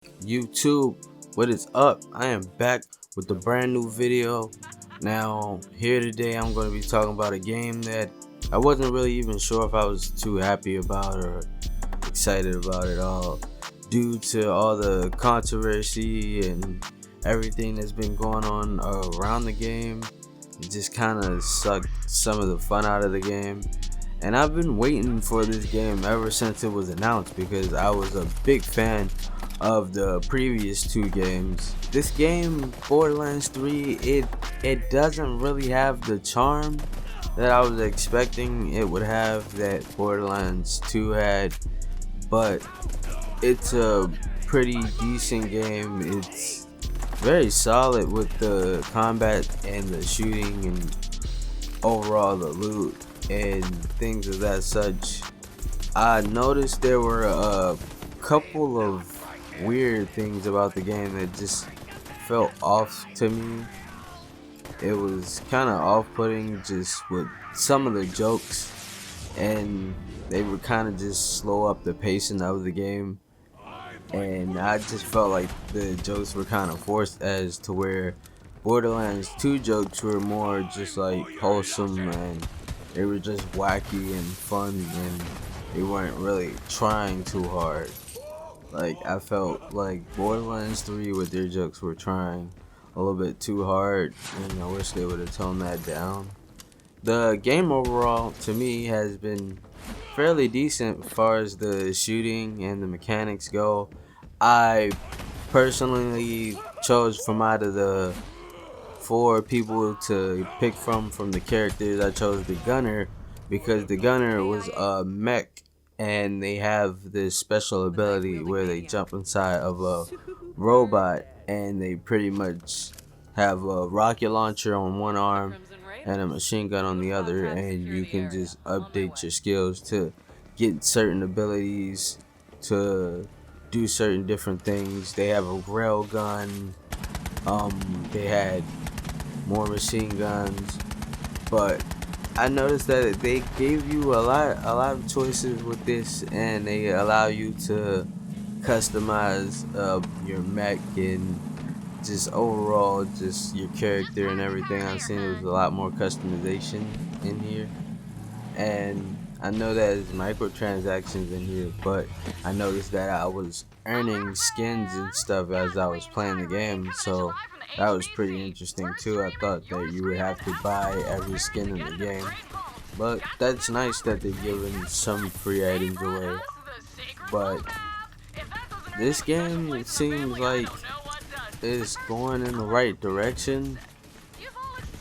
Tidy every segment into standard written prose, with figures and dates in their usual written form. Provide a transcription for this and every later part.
YouTube, what is up? I am back with a brand new video. Now, here today I'm going to be talking about a game that I wasn't really even sure if I was too happy about or excited about it all, due to all the controversy and everything that's been going on around the game. It just kind of sucked some of the fun out of the game. And I've been waiting for this game ever since it was announced because I was a big fan of the previous two games. This game, Borderlands 3, it doesn't really have the charm that I was expecting it would have, that Borderlands 2 had, but it's a pretty decent game. It's very solid with the combat and the shooting and overall the loot and things of that such. I noticed there were a couple of weird things about the game that just felt off to me. It was kind of off-putting just with some of the jokes, and they would kind of just slow up the pacing of the game, and I just felt like the jokes were kind of forced, as to where Borderlands 2 jokes were more just like wholesome and they were just wacky and fun, and they weren't really trying too hard. Like, I felt like Borderlands 3 with their jokes were trying a little bit too hard, and I wish they would have toned that down. The game overall, to me, has been fairly decent as far as the shooting and the mechanics go. I personally chose from out of the four people to pick from the characters, I chose the gunner because the gunner was a mech, and they have this special ability where they jump inside of a robot, and they pretty much have a rocket launcher on one arm and a machine gun on the other, and you can just update your skills to get certain abilities to do certain different things. They have a rail gun, they had more machine guns, but I noticed that they gave you a lot of choices with this, and they allow you to customize your mech and just overall just your character and everything. I've seen there was a lot more customization in here, and I know that there's microtransactions in here, but I noticed that I was earning skins and stuff as I was playing the game, so that was pretty interesting too. I thought that you would have to buy every skin in the game, but that's nice that they're giving some free items away. But this game, it seems like it's going in the right direction,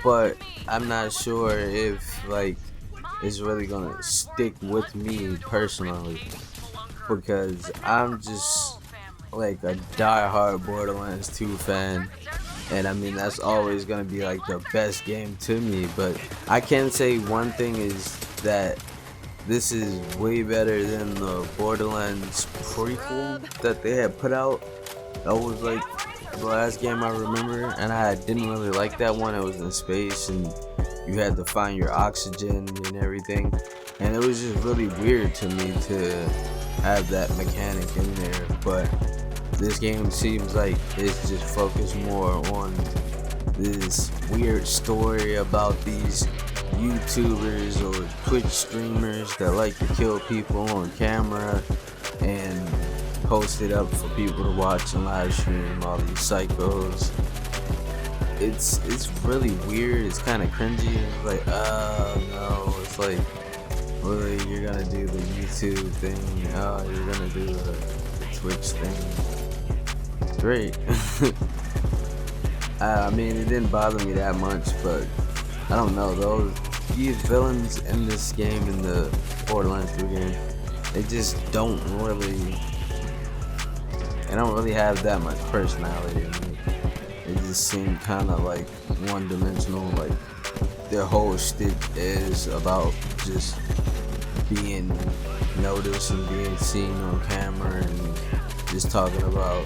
but I'm not sure if like it's really gonna stick with me personally, because I'm just like a die-hard Borderlands 2 fan, and I mean that's always gonna be like the best game to me. But I can say one thing is that this is way better than the Borderlands prequel that they had put out. That was like the last game I remember, and I didn't really like that one. It was in space and you had to find your oxygen and everything, and it was just really weird to me to have that mechanic in there. But this game seems like it's just focused more on this weird story about these YouTubers or Twitch streamers that like to kill people on camera and post it up for people to watch and live stream, all these psychos. It's really weird. It's kind of cringy. It's like, oh no, it's like, really, you're gonna do the YouTube thing? Oh, you're gonna do the Twitch thing? Great. I mean, it didn't bother me that much, but I don't know, these villains in this game, in the Borderlands 3 game, they just don't really have that much personality in it. They just seem kind of like one-dimensional. Like, their whole shtick is about just being noticed and being seen on camera, and just talking about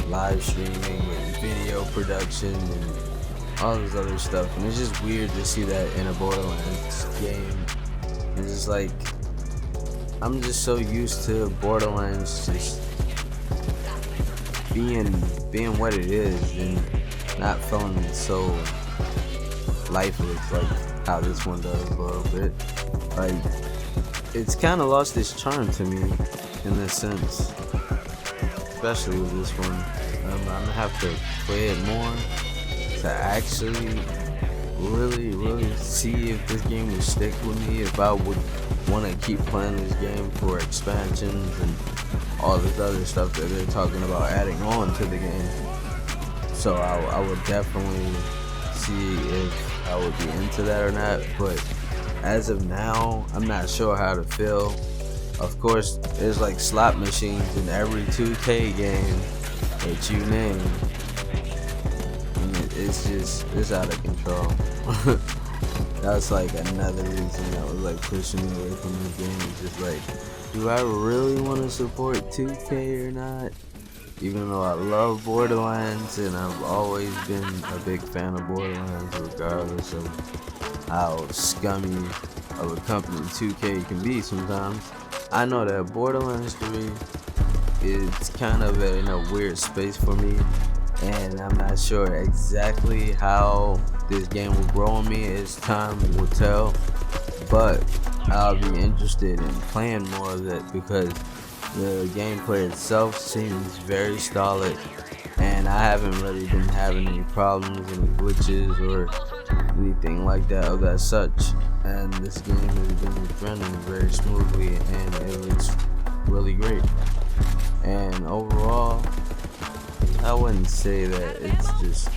live streaming and video production and all this other stuff. And it's just weird to see that in a Borderlands game. It's just like, I'm just so used to Borderlands just being what it is and not feeling so lifeless like how this one does a little bit. Like, it's kind of lost its charm to me in this sense, especially with this one. I'm gonna have to play it more to actually really see if this game would stick with me, if I would want to keep playing this game for expansions and all this other stuff that they're talking about adding on to the game. So I would definitely see if I would be into that or not, but as of now, I'm not sure how to feel. Of course, there's like slot machines in every 2K game that you name. And it's out of control. That's like another reason that was like pushing me away from this game. It's just like, do I really want to support 2K or not? Even though I love Borderlands and I've always been a big fan of Borderlands, regardless of how scummy of a company 2K can be sometimes. I know that Borderlands 3 is kind of in a weird space for me, and I'm not sure exactly how this game will grow on me as time will tell, but I'll be interested in playing more of it because the gameplay itself seems very solid, and I haven't really been having any problems, any glitches or anything like that of that such, and this game has been running very smoothly and it looks really great. And overall, I wouldn't say that it's just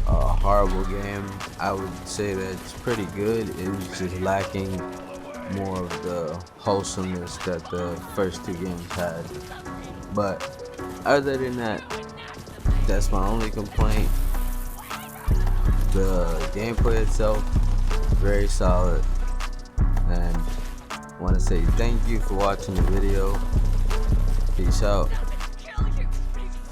a horrible game. I would say that it's pretty good. It's just lacking more of the wholesomeness that the first two games had. But other than that, that's my only complaint. The gameplay itself, very solid. And I want to say thank you for watching the video. Peace out.